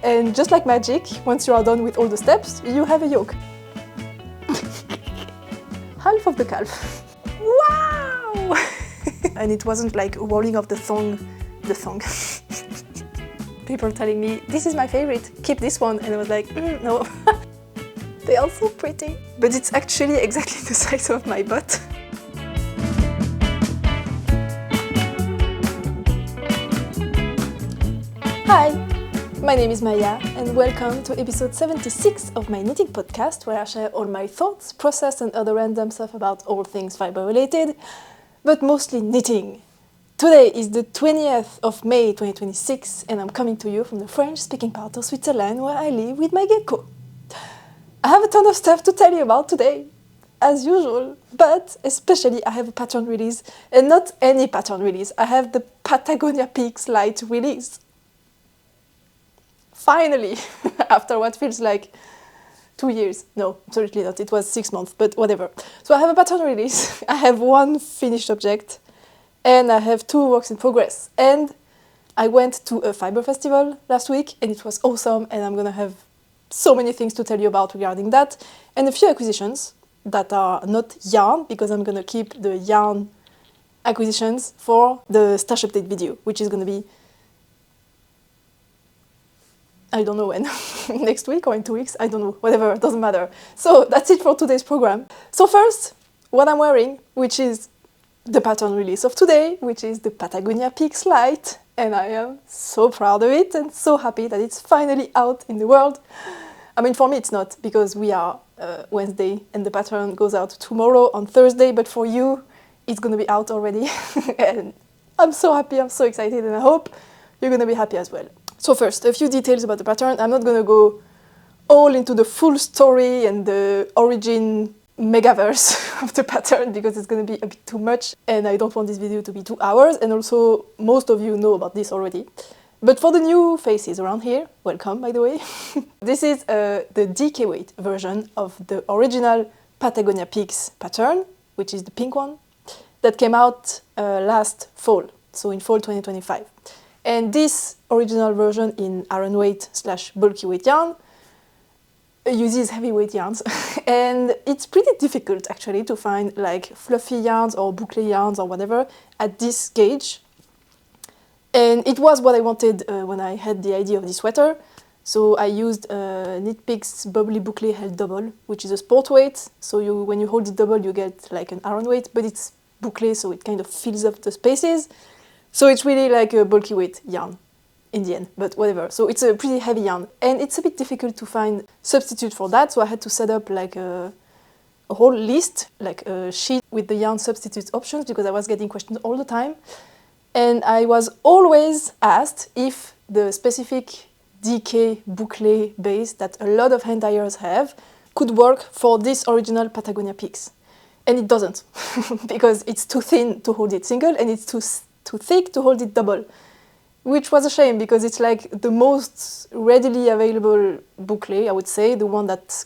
And just like magic, once you are done with all the steps, you have a yoke. Half of the calf. Wow! And it wasn't like rolling off the thong. People telling me, this is my favorite, keep this one. And I was like, no. They are so pretty. But it's actually exactly the size of my butt. Hi, my name is Maya and welcome to episode 76 of my knitting podcast, where I share all my thoughts, process and other random stuff about all things fiber related, but mostly knitting. Today is the 20th of May 2026 and I'm coming to you from the French-speaking part of Switzerland where I live with my gecko. I have a ton of stuff to tell you about today, as usual, but especially I have a pattern release, and not any pattern release, I have the Patagonia Peaks Lite release. Finally, after what feels like 2 years. No, absolutely not, it was 6 months, but whatever. So I have a pattern release, I have one finished object, and I have 2 works in progress. And I went to a fiber festival last week, and it was awesome, and I'm gonna have so many things to tell you about regarding that, and a few acquisitions that are not yarn, because I'm gonna keep the yarn acquisitions for the stash update video, which is gonna be, I don't know when, next week or in 2 weeks, I don't know, whatever, it doesn't matter. So that's it for today's program. So first, what I'm wearing, which is the pattern release of today, which is the Patagonia Peaks Lite, and I am so proud of it and so happy that it's finally out in the world. I mean, for me it's not, because we are Wednesday and the pattern goes out tomorrow on Thursday, but for you, it's gonna be out already. And I'm so happy, I'm so excited, and I hope you're gonna be happy as well. So first, a few details about the pattern. I'm not gonna go all into the full story and the origin megaverse of the pattern, because it's going to be a bit too much and I don't want this video to be 2 hours, and also most of you know about this already. But for the new faces around here, welcome by the way. This is the DK weight version of the original Patagonia Peaks pattern, which is the pink one, that came out last fall, so in fall 2025. And this original version in iron weight / bulky weight yarn uses heavyweight yarns, and it's pretty difficult actually to find like fluffy yarns or boucle yarns or whatever at this gauge. And it was what I wanted when I had the idea of this sweater. So I used Knit Picks Bubbly Boucle Held Double, which is a sport weight. So when you hold it double, you get like an iron weight, but it's boucle, so it kind of fills up the spaces. So it's really like a bulky weight yarn in the end, but whatever. So it's a pretty heavy yarn, and it's a bit difficult to find substitute for that, so I had to set up like a whole list, like a sheet with the yarn substitute options, because I was getting questions all the time. And I was always asked if the specific DK boucle base that a lot of hand dyers have could work for this original Patagonia Peaks. And it doesn't, because it's too thin to hold it single, and it's too thick to hold it double. Which was a shame, because it's like the most readily available boucle, I would say, the one that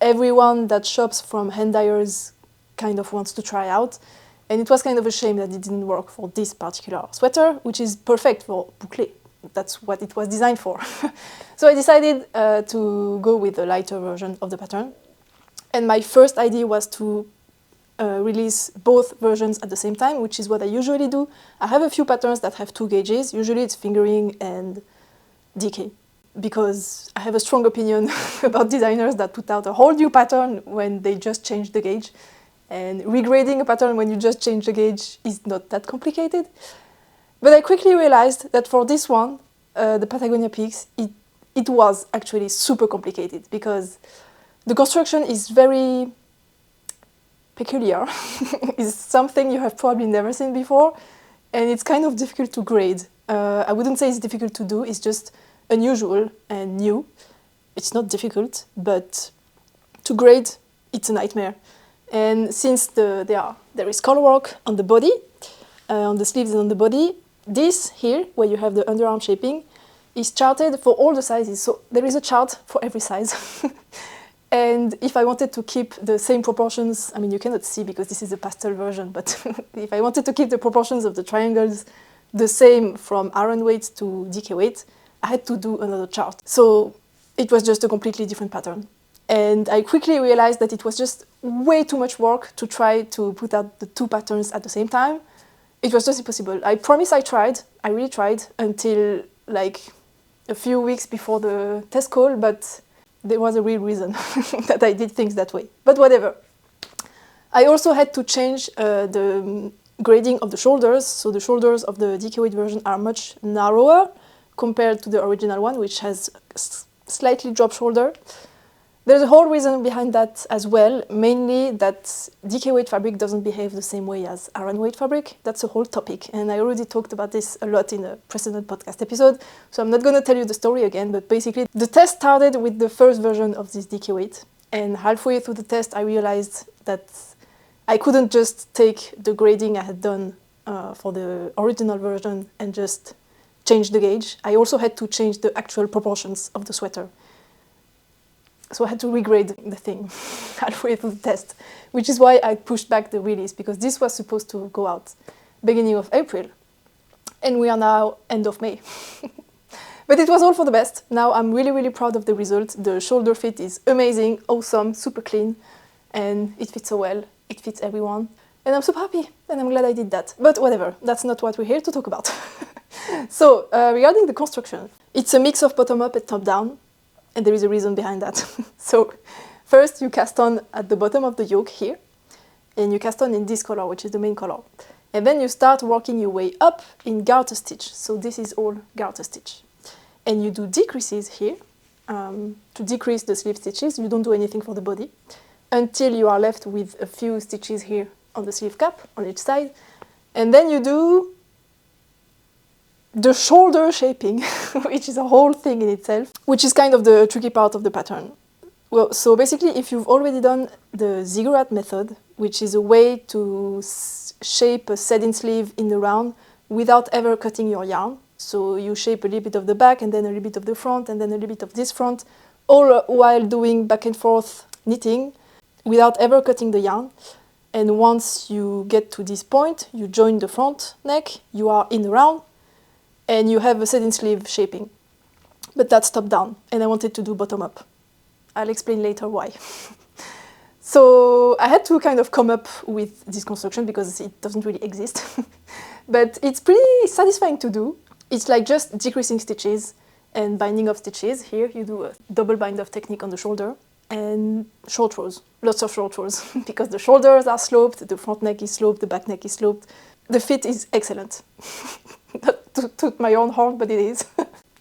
everyone that shops from hand dyers kind of wants to try out. And it was kind of a shame that it didn't work for this particular sweater, which is perfect for boucle. That's what it was designed for. So I decided to go with a lighter version of the pattern. And my first idea was to release both versions at the same time, which is what I usually do. I have a few patterns that have 2 gauges. Usually it's fingering and DK, because I have a strong opinion about designers that put out a whole new pattern when they just change the gauge. And regrading a pattern when you just change the gauge is not that complicated. But I quickly realized that for this one, the Patagonia Peaks, it was actually super complicated, because the construction is very peculiar. It's something you have probably never seen before, and it's kind of difficult to grade. I wouldn't say it's difficult to do, it's just unusual and new. It's not difficult, but to grade, it's a nightmare. And since there is color work on the body, on the sleeves and on the body, this here, where you have the underarm shaping, is charted for all the sizes. So there is a chart for every size. And if I wanted to keep the same proportions, I mean, you cannot see because this is a pastel version, but if I wanted to keep the proportions of the triangles the same from iron weight to DK weight, I had to do another chart. So it was just a completely different pattern. And I quickly realized that it was just way too much work to try to put out the two patterns at the same time. It was just impossible. I promise I tried. I really tried until like a few weeks before the test call, but there was a real reason that I did things that way. But whatever. I also had to change the grading of the shoulders. So the shoulders of the DK weight version are much narrower compared to the original one, which has slightly dropped shoulder. There's a whole reason behind that as well, mainly that DK weight fabric doesn't behave the same way as Aran weight fabric. That's a whole topic, and I already talked about this a lot in a precedent podcast episode, so I'm not going to tell you the story again, but basically the test started with the first version of this DK weight, and halfway through the test I realized that I couldn't just take the grading I had done for the original version and just change the gauge. I also had to change the actual proportions of the sweater. So I had to regrade the thing halfway through the test, which is why I pushed back the release, because this was supposed to go out beginning of April, and we are now end of May. But it was all for the best. Now I'm really, really proud of the result. The shoulder fit is amazing, awesome, super clean, and it fits so well. It fits everyone, and I'm super happy, and I'm glad I did that. But whatever, that's not what we're here to talk about. So regarding the construction, it's a mix of bottom up and top down. And there is a reason behind that. So first you cast on at the bottom of the yoke here, and you cast on in this color, which is the main color. And then you start working your way up in garter stitch. So this is all garter stitch. And you do decreases here to decrease the sleeve stitches. You don't do anything for the body until you are left with a few stitches here on the sleeve cap on each side. And then you do the shoulder shaping, which is a whole thing in itself, which is kind of the tricky part of the pattern. Well, so basically, if you've already done the ziggurat method, which is a way to shape a set-in sleeve in the round without ever cutting your yarn, so you shape a little bit of the back and then a little bit of the front and then a little bit of this front, all while doing back and forth knitting without ever cutting the yarn. And once you get to this point, you join the front neck, you are in the round, and you have a set-in sleeve shaping. But that's top down, and I wanted to do bottom up. I'll explain later why. So I had to kind of come up with this construction because it doesn't really exist. But it's pretty satisfying to do. It's like just decreasing stitches and binding of stitches. Here you do a double bind off technique on the shoulder and short rows, lots of short rows, because the shoulders are sloped, the front neck is sloped, the back neck is sloped. The fit is excellent. Not to toot my own horn, but it is.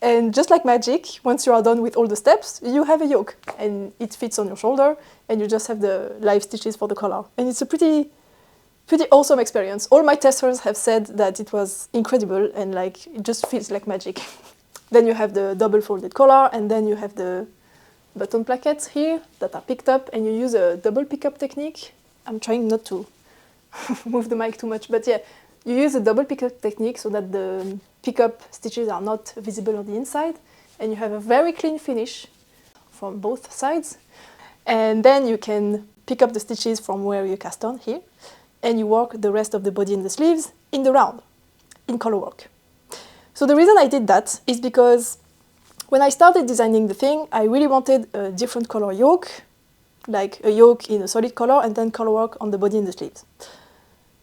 And just like magic, once you are done with all the steps, you have a yoke, and it fits on your shoulder, and you just have the live stitches for the collar. And it's a pretty awesome experience. All my testers have said that it was incredible, and like it just feels like magic. Then you have the double folded collar, and then you have the button plackets here that are picked up, and you use a double pickup technique. I'm trying not to move the mic too much, but yeah, you use a double pickup technique so that the pickup stitches are not visible on the inside, and you have a very clean finish from both sides. And then you can pick up the stitches from where you cast on here, and you work the rest of the body and the sleeves in the round, in color work. So the reason I did that is because when I started designing the thing, I really wanted a different color yoke, like a yoke in a solid color, and then color work on the body and the sleeves.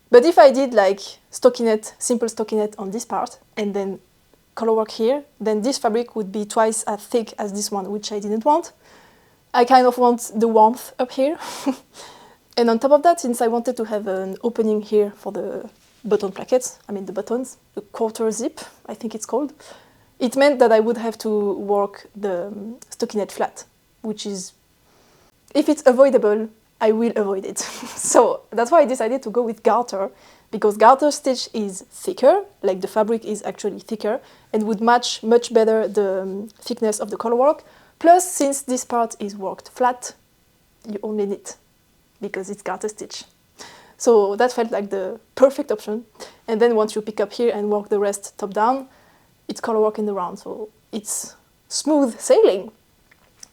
But if I did like stockinette, simple stockinette on this part, and then color work here, then this fabric would be twice as thick as this one, which I didn't want. I kind of want the warmth up here. And on top of that, since I wanted to have an opening here for the button plackets, I mean the buttons, the quarter zip, I think it's called, it meant that I would have to work the stockinette flat, which is, if it's avoidable, I will avoid it. So that's why I decided to go with garter, because garter stitch is thicker, like the fabric is actually thicker, and would match much better the thickness of the color work. Plus, since this part is worked flat, you only knit, because it's garter stitch. So that felt like the perfect option. And then once you pick up here and work the rest top down, it's color work in the round, so it's smooth sailing.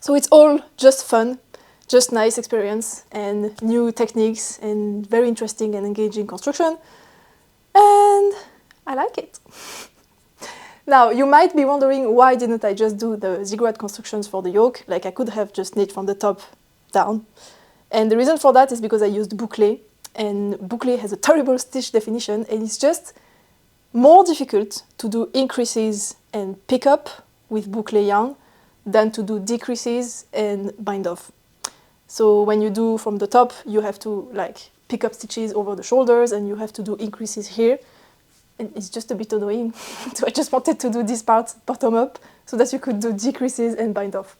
So it's all just fun, just nice experience and new techniques and very interesting and engaging construction. And I like it. Now, you might be wondering why didn't I just do the zigzag constructions for the yoke, like I could have just knit from the top down. And the reason for that is because I used bouclé, and bouclé has a terrible stitch definition, and it's just more difficult to do increases and pick up with bouclé yarn than to do decreases and bind off. So when you do from the top, you have to like pick up stitches over the shoulders, and you have to do increases here. And it's just a bit annoying. So I just wanted to do this part bottom up so that you could do decreases and bind off.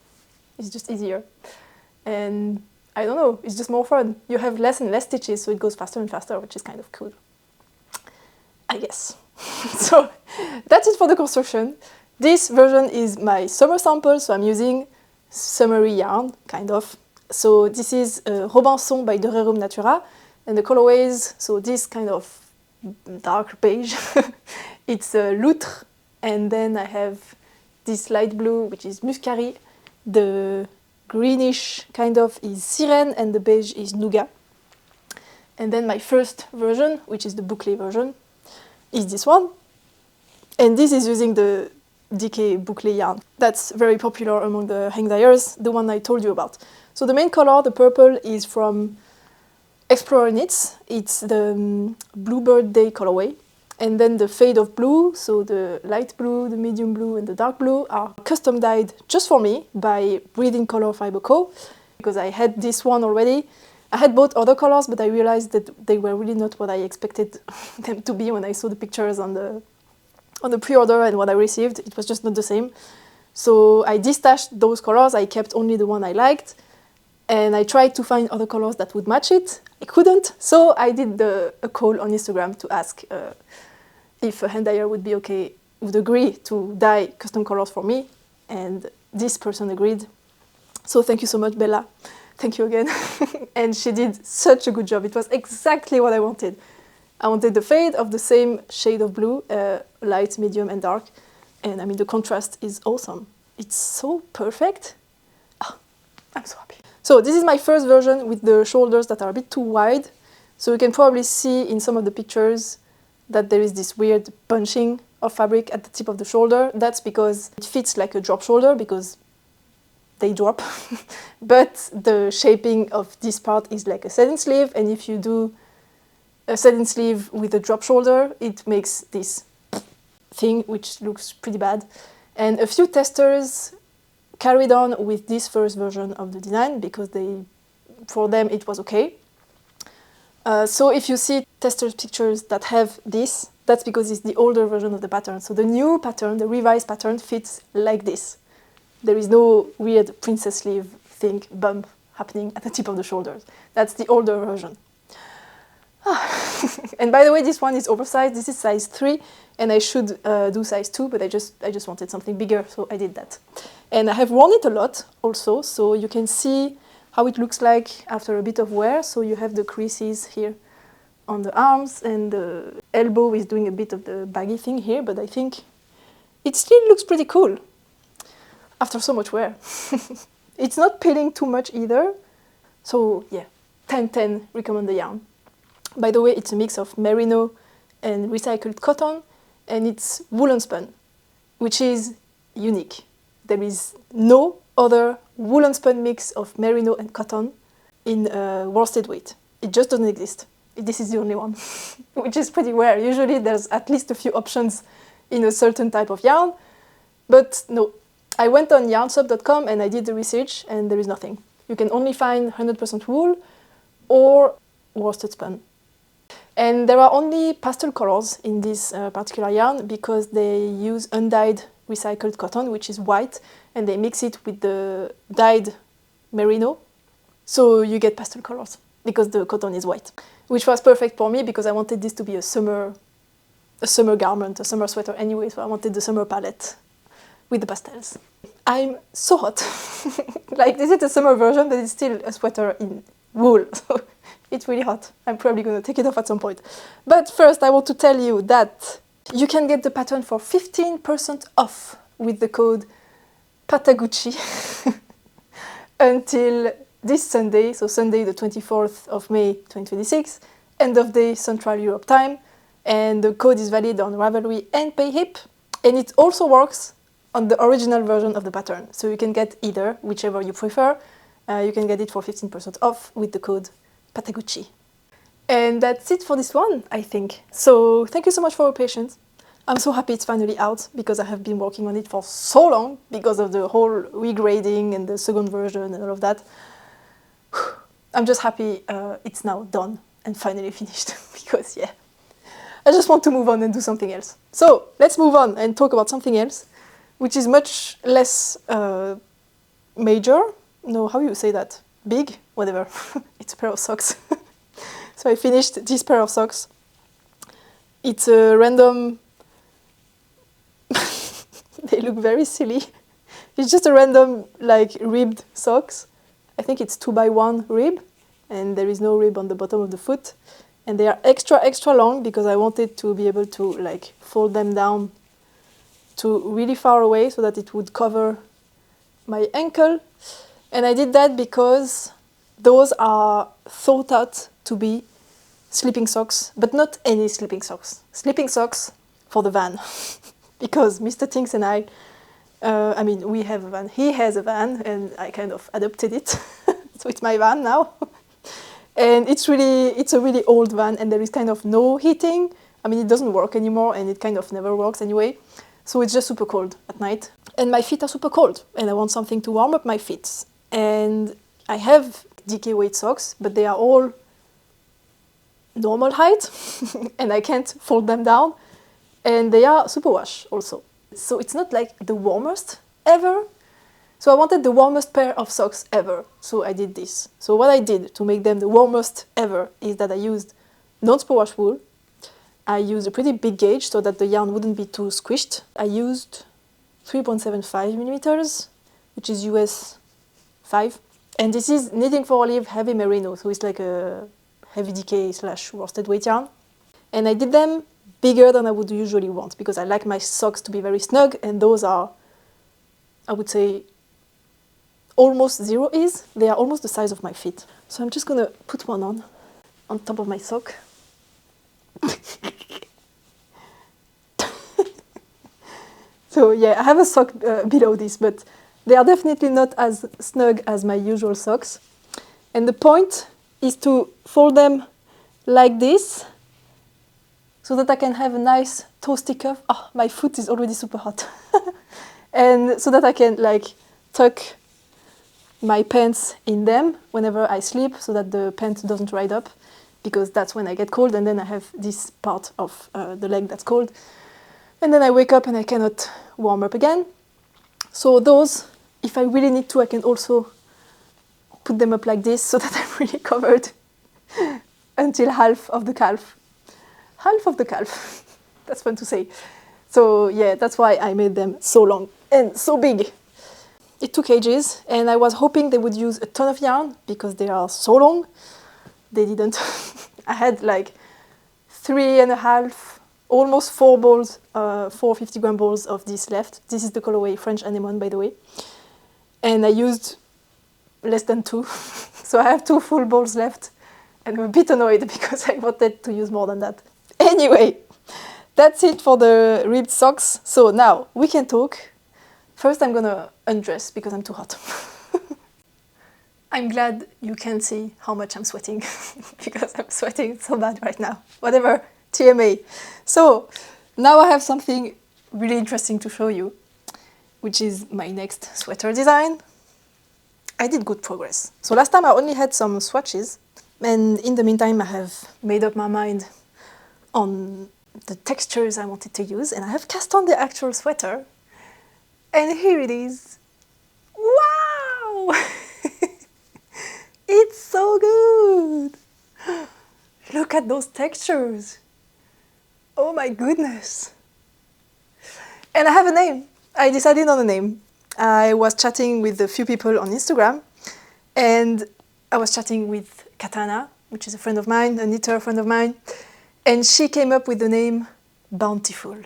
It's just easier. And I don't know, it's just more fun. You have less and less stitches, so it goes faster and faster, which is kind of cool, I guess. So that's it for the construction. This version is my summer sample, so I'm using summery yarn, kind of. So this is Robinson by De Rerum Natura, and the colorways, so this kind of dark beige, it's Loutre, and then I have this light blue, which is Muscari, the greenish kind of is Sirène, and the beige is Nougat. And then my first version, which is the bouclé version, is this one. And this is using the DK bouclé yarn. That's very popular among the hang dyers, the one I told you about. So the main color, the purple, is from Explorer Knits. It's the Bluebird Day colorway. And then the fade of blue, so the light blue, the medium blue, and the dark blue are custom dyed just for me by Breathing Color Fiber Co. Because I had this one already. I had both other colors, but I realized that they were really not what I expected them to be when I saw the pictures on the pre-order and what I received. It was just not the same. So I destashed those colors. I kept only the one I liked. And I tried to find other colors that would match it. I couldn't, so I did a call on Instagram to ask if a hand dyer would agree to dye custom colors for me, and this person agreed. So thank you so much, Bella. Thank you again. And she did such a good job. It was exactly what I wanted. I wanted the fade of the same shade of blue, light, medium, and dark. And I mean, the contrast is awesome. It's so perfect. Oh, I'm so happy. So this is my first version with the shoulders that are a bit too wide. So you can probably see in some of the pictures that there is this weird bunching of fabric at the tip of the shoulder. That's because it fits like a drop shoulder because they drop. But the shaping of this part is like a satin sleeve, and if you do a satin sleeve with a drop shoulder, it makes this thing which looks pretty bad. And a few testers carried on with this first version of the design because for them it was okay. So if you see testers' pictures that have this, that's because it's the older version of the pattern. So the new pattern, the revised pattern, fits like this. There is no weird princess sleeve thing, bump happening at the tip of the shoulders. That's the older version. And by the way, this one is oversized. This is size 3, and I should do size 2, but I just wanted something bigger, so I did that. And I have worn it a lot also, so you can see how it looks like after a bit of wear. So you have the creases here on the arms, and the elbow is doing a bit of the baggy thing here, but I think it still looks pretty cool after so much wear. It's not peeling too much either. So yeah, 10/10 recommend the yarn. By the way, it's a mix of merino and recycled cotton, and it's woolen spun, which is unique. There is no other woolen spun mix of merino and cotton in worsted weight. It just doesn't exist. This is the only one, which is pretty rare. Usually there's at least a few options in a certain type of yarn, but no. I went on yarnsub.com and I did the research, and there is nothing. You can only find 100% wool or worsted spun. And there are only pastel colors in this particular yarn because they use undyed recycled cotton, which is white, and they mix it with the dyed merino. So you get pastel colors because the cotton is white, which was perfect for me because I wanted this to be a summer garment, a summer sweater anyway, so I wanted the summer palette with the pastels. I'm so hot. Like, this is a summer version, but it's still a sweater in wool. So it's really hot. I'm probably going to take it off at some point. But first, I want to tell you that you can get the pattern for 15% off with the code Patagucci until this Sunday, so Sunday the 24th of May 2026, end of day Central Europe time. And the code is valid on Ravelry and Payhip. And it also works on the original version of the pattern. So you can get either, whichever you prefer. You can get it for 15% off with the code Patagonia. And that's it for this one, I think. So thank you so much for your patience. I'm so happy it's finally out because I have been working on it for so long because of the whole regrading and the second version and all of that. I'm just happy it's now done and finally finished because, yeah, I just want to move on and do something else. So let's move on and talk about something else, which is much less major. No, how do you say that? Big? Whatever. It's a pair of socks. So I finished this pair of socks. It's a random... They look very silly. It's just a random, like, ribbed socks. I think it's 2x1 rib, and there is no rib on the bottom of the foot. And they are extra, extra long because I wanted to be able to, like, fold them down to really far away so that it would cover my ankle. And I did that because those are thought out to be sleeping socks, but not any sleeping socks. Sleeping socks for the van. Because Mr. Tinks and I mean, we have a van, he has a van, and I kind of adopted it. So it's my van now. And it's a really old van, and there is kind of no heating. I mean, it doesn't work anymore, and it kind of never works anyway. So it's just super cold at night. And my feet are super cold, and I want something to warm up my feet. And I have DK weight socks, but they are all normal height, and I can't fold them down. And they are superwash also. So it's not like the warmest ever. So I wanted the warmest pair of socks ever. So I did this. So what I did to make them the warmest ever is that I used non-superwash wool. I used a pretty big gauge so that the yarn wouldn't be too squished. I used 3.75 millimeters, which is US 5. And this is Knitting for Olive Heavy Merino. So it's like a heavy DK / worsted weight yarn. And I did them bigger than I would usually want because I like my socks to be very snug, and those are, I would say, almost zero ease. They are almost the size of my feet. So I'm just gonna put one on top of my sock. So yeah, I have a sock below this, but they are definitely not as snug as my usual socks. And the point is to fold them like this, so that I can have a nice toasty cuff. Oh, my foot is already super hot. And so that I can like tuck my pants in them whenever I sleep, so that the pants doesn't ride up, because that's when I get cold, and then I have this part of the leg that's cold. And then I wake up and I cannot warm up again. So those, if I really need to, I can also put them up like this so that I'm really covered until half of the calf. Half of the calf. That's fun to say. So yeah, that's why I made them so long and so big. It took ages, and I was hoping they would use a ton of yarn because they are so long. They didn't. I had like 3.5, almost 4 balls, 4 50-gram balls of this left. This is the colorway French Anemone, by the way. And I used less than 2. So I have 2 full balls left, and I'm a bit annoyed because I wanted to use more than that. Anyway, that's it for the ribbed socks. So now we can talk. First, I'm gonna undress because I'm too hot. I'm glad you can see how much I'm sweating because I'm sweating so bad right now. Whatever, TMA. So now I have something really interesting to show you, which is my next sweater design. I did good progress. So last time I only had some swatches, and in the meantime I have made up my mind on the textures I wanted to use, and I have cast on the actual sweater, and here it is. Wow! It's so good! Look at those textures! Oh my goodness! And I have a name. I decided on a name. I was chatting with a few people on Instagram, and I was chatting with Katana, which is a friend of mine, a knitter friend of mine, and she came up with the name Bountiful.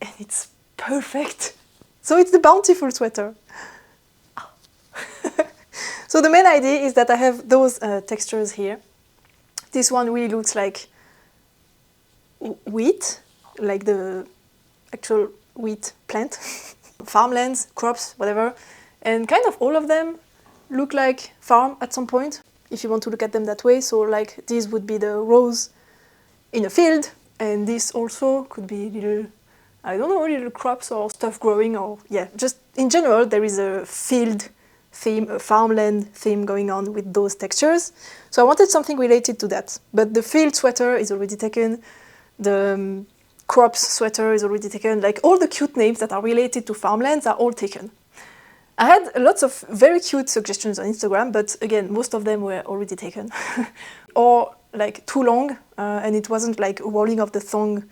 And it's perfect. So it's the Bountiful sweater. Oh. So the main idea is that I have those textures here. This one really looks like wheat, like the actual wheat plant, farmlands, crops, whatever. And kind of all of them look like farm at some point, if you want to look at them that way. So like these would be the rows in a field, and this also could be little, I don't know, little crops or stuff growing, or yeah, just in general there is a field theme, a farmland theme going on with those textures. So I wanted something related to that. But the field sweater is already taken, the crops sweater is already taken, like all the cute names that are related to farmlands are all taken. I had lots of very cute suggestions on Instagram, but again, most of them were already taken. Or like too long, and it wasn't like rolling off the thong,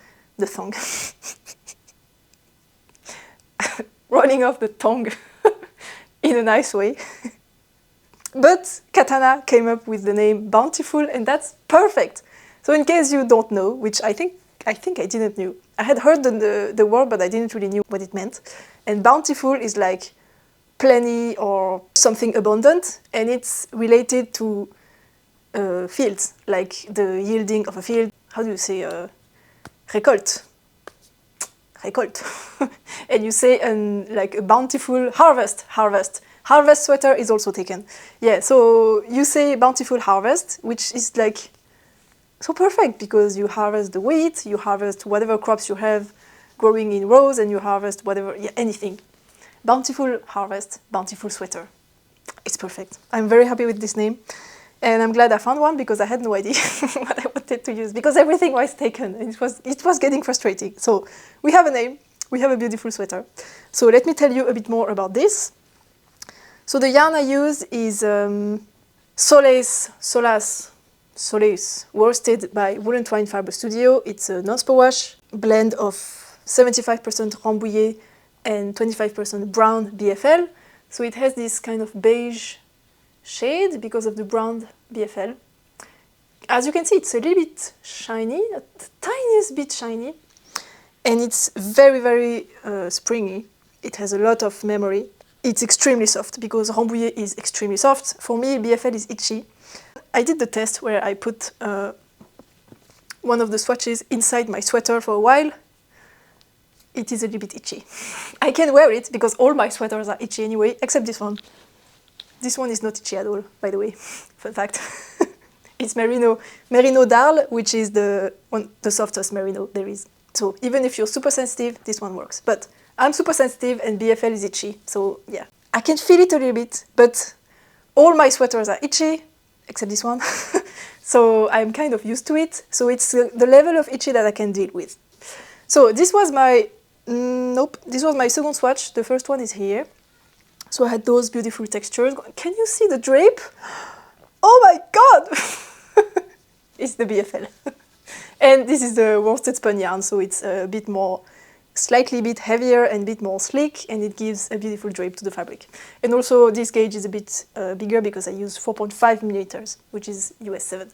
rolling off the tongue in a nice way. But Katana came up with the name Bountiful, and that's perfect. So in case you don't know, which I think I didn't know. I had heard the word, but I didn't really know what it meant. And bountiful is like plenty or something abundant, and it's related to fields, like the yielding of a field. How do you say récolte? Récolte. And you say like a bountiful harvest. Harvest sweater is also taken. Yeah, so you say bountiful harvest, which is like so perfect because you harvest the wheat, you harvest whatever crops you have growing in rows, and you harvest whatever, yeah, anything. Bountiful harvest, bountiful sweater. It's perfect. I'm very happy with this name. And I'm glad I found one because I had no idea what I wanted to use, because everything was taken and it was getting frustrating. So we have a name, we have a beautiful sweater. So let me tell you a bit more about this. So the yarn I use is Solace, worsted by Wool & Twine Fiber Studio. It's a non-superwash blend of 75% Rambouillet and 25% brown BFL. So it has this kind of beige shade because of the brown BFL. As you can see, it's a little bit shiny, a tiniest bit shiny, and it's very, very springy. It has a lot of memory. It's extremely soft because Rambouillet is extremely soft. For me, BFL is itchy. I did the test where I put one of the swatches inside my sweater for a while. It is a little bit itchy. I can wear it because all my sweaters are itchy anyway, except this one. This one is not itchy at all, by the way. Fun fact. It's merino d'Arles, which is the softest merino there is. So even if you're super sensitive, this one works. But I'm super sensitive and BFL is itchy, so yeah. I can feel it a little bit, but all my sweaters are itchy, except this one. So I'm kind of used to it. So it's the level of itchy that I can deal with. So this was my, this was my second swatch. The first one is here. So I had those beautiful textures. Can you see the drape? Oh my God! It's the BFL. And this is the worsted spun yarn, so it's a bit more, slightly bit heavier and a bit more sleek, and it gives a beautiful drape to the fabric. And also this gauge is a bit bigger because I use 4.5 millimeters, which is US 7.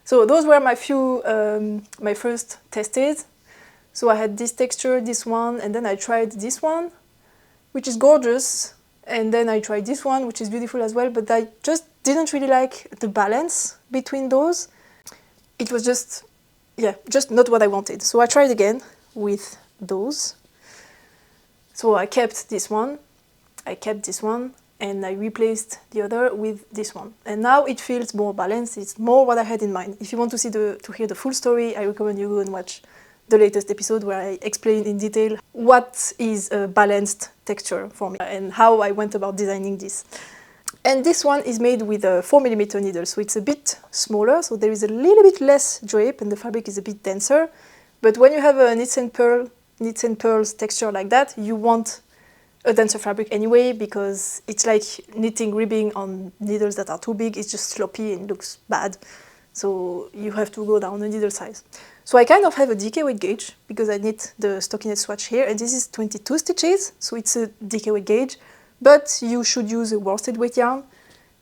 So those were my few, my first tested. So I had this texture, this one, and then I tried this one, which is gorgeous. And then I tried this one, which is beautiful as well, but I just didn't really like the balance between those. It was just, yeah, just not what I wanted. So I tried again with those. So I kept this one, and I replaced the other with this one. And now it feels more balanced, it's more what I had in mind. If you want to see to hear the full story, I recommend you go and watch the latest episode where I explain in detail what is a balanced texture for me and how I went about designing this. And this one is made with a 4mm needle, so it's a bit smaller, so there is a little bit less drape and the fabric is a bit denser. But when you have a knits and pearls texture like that, you want a denser fabric anyway, because it's like knitting ribbing on needles that are too big. It's just sloppy and looks bad. So you have to go down the needle size. So I kind of have a DK weight gauge because I knit the stockinette swatch here, and this is 22 stitches, so it's a DK weight gauge. But you should use a worsted weight yarn,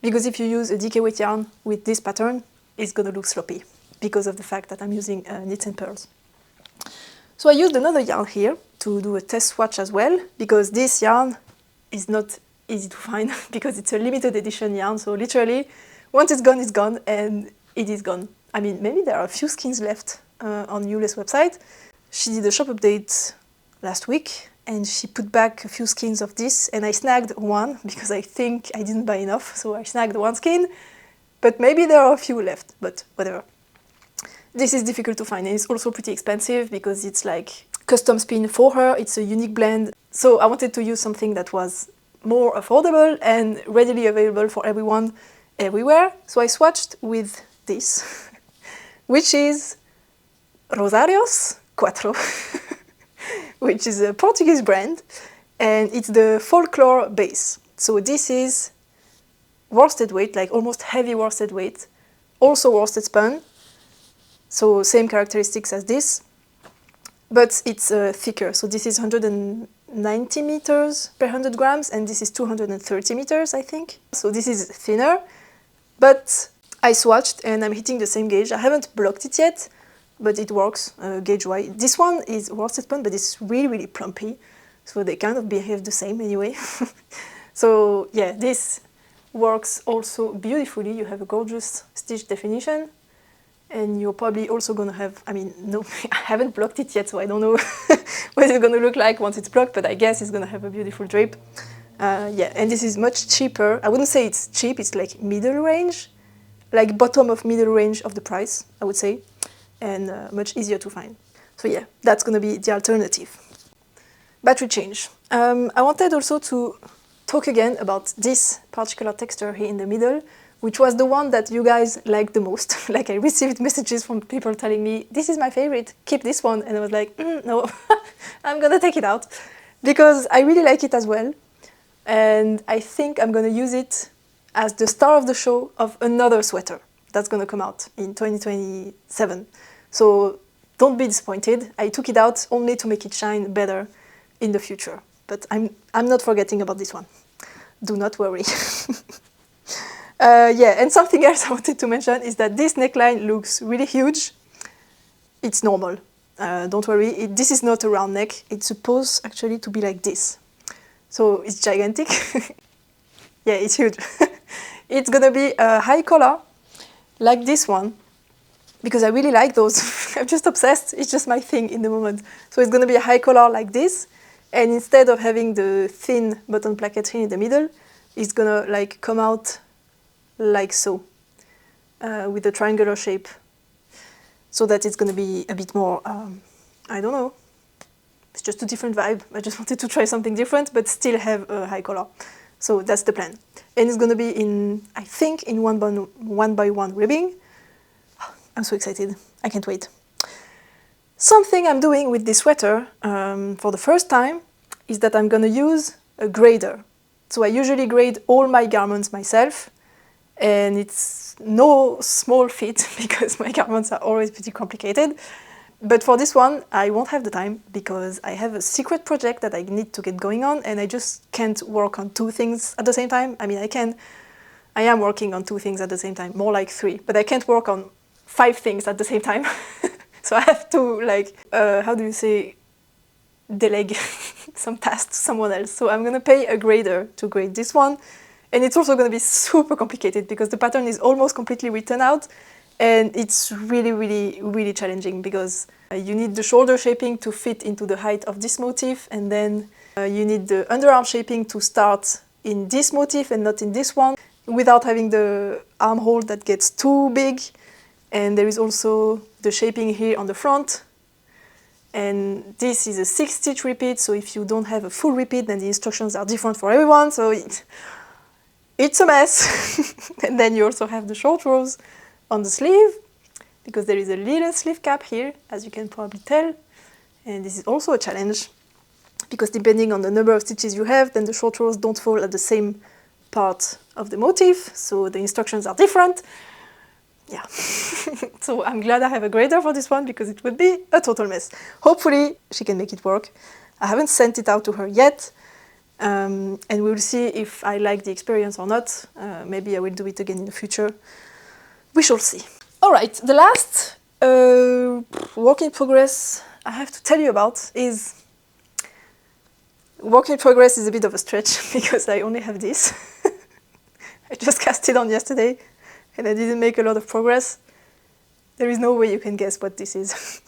because if you use a DK weight yarn with this pattern, it's gonna look sloppy because of the fact that I'm using knits and pearls. So I used another yarn here to do a test swatch as well, because this yarn is not easy to find because it's a limited edition yarn. So literally, once it's gone, and it is gone. I mean, maybe there are a few skeins left on Yule's website. She did a shop update last week, and she put back a few skins of this, and I snagged one because I think I didn't buy enough, so I snagged one skin, but maybe there are a few left, but whatever. This is difficult to find, and it's also pretty expensive because it's like custom spin for her, it's a unique blend, so I wanted to use something that was more affordable and readily available for everyone, everywhere, so I swatched with this, which is Rosarios Quattro, which is a Portuguese brand, and it's the folklore base. So this is worsted weight, like almost heavy worsted weight, also worsted spun, so same characteristics as this, but it's thicker. So this is 190 meters per 100 grams, and this is 230 meters, I think. So this is thinner, but I swatched and I'm hitting the same gauge. I haven't blocked it yet, but it works gauge-wise. This one is worsted spun, but it's really, really plumpy, so they kind of behave the same anyway. So yeah, this works also beautifully. You have a gorgeous stitch definition, and you're probably also gonna have, I mean, no, I haven't blocked it yet, so I don't know what it's gonna look like once it's blocked, but I guess it's gonna have a beautiful drape. Yeah, and this is much cheaper. I wouldn't say it's cheap, it's like middle range, like bottom of middle range of the price, I would say, and much easier to find. So yeah, that's gonna be the alternative. Battery change. I wanted also to talk again about this particular texture here in the middle, which was the one that you guys liked the most. Like I received messages from people telling me, this is my favorite, keep this one. And I was like, no, I'm gonna take it out because I really like it as well. And I think I'm gonna use it as the star of the show of another sweater that's gonna come out in 2027. So don't be disappointed. I took it out only to make it shine better in the future. But I'm not forgetting about this one. Do not worry. Yeah, and something else I wanted to mention is that this neckline looks really huge. It's normal. Don't worry, this is not a round neck. It's supposed actually to be like this. So it's gigantic. Yeah, it's huge. It's gonna be a high collar, like this one, because I really like those. I'm just obsessed. It's just my thing in the moment. So it's gonna be a high collar like this, and instead of having the thin button placket here in the middle, it's gonna like come out like so, with a triangular shape, so that it's gonna be a bit more, I don't know, it's just a different vibe. I just wanted to try something different, but still have a high collar. So that's the plan. And it's gonna be in, I think, in one by one ribbing. I'm so excited, I can't wait. Something I'm doing with this sweater for the first time is that I'm gonna use a grader. So I usually grade all my garments myself, and it's no small feat because my garments are always pretty complicated. But for this one, I won't have the time because I have a secret project that I need to get going on, and I just can't work on two things at the same time. I mean, I am working on two things at the same time, more like three, but I can't work on 5 things at the same time. So I have to, like, how do you say, delegate some tasks to someone else. So I'm gonna pay a grader to grade this one. And it's also gonna be super complicated because the pattern is almost completely written out, and it's really, really, really challenging because you need the shoulder shaping to fit into the height of this motif, and then you need the underarm shaping to start in this motif and not in this one, without having the armhole that gets too big. And there is also the shaping here on the front. And this is a 6-stitch repeat, so if you don't have a full repeat, then the instructions are different for everyone, so it's a mess. And then you also have the short rows on the sleeve, because there is a little sleeve cap here, as you can probably tell. And this is also a challenge, because depending on the number of stitches you have, then the short rows don't fall at the same part of the motif, so the instructions are different. Yeah, so I'm glad I have a grader for this one because it would be a total mess. Hopefully she can make it work. I haven't sent it out to her yet, and we'll see if I like the experience or not. Maybe I will do it again in the future. We shall see. All right, the last work in progress I have to tell you about is... Work in progress is a bit of a stretch because I only have this. I just cast it on yesterday, and I didn't make a lot of progress. There is no way you can guess what this is.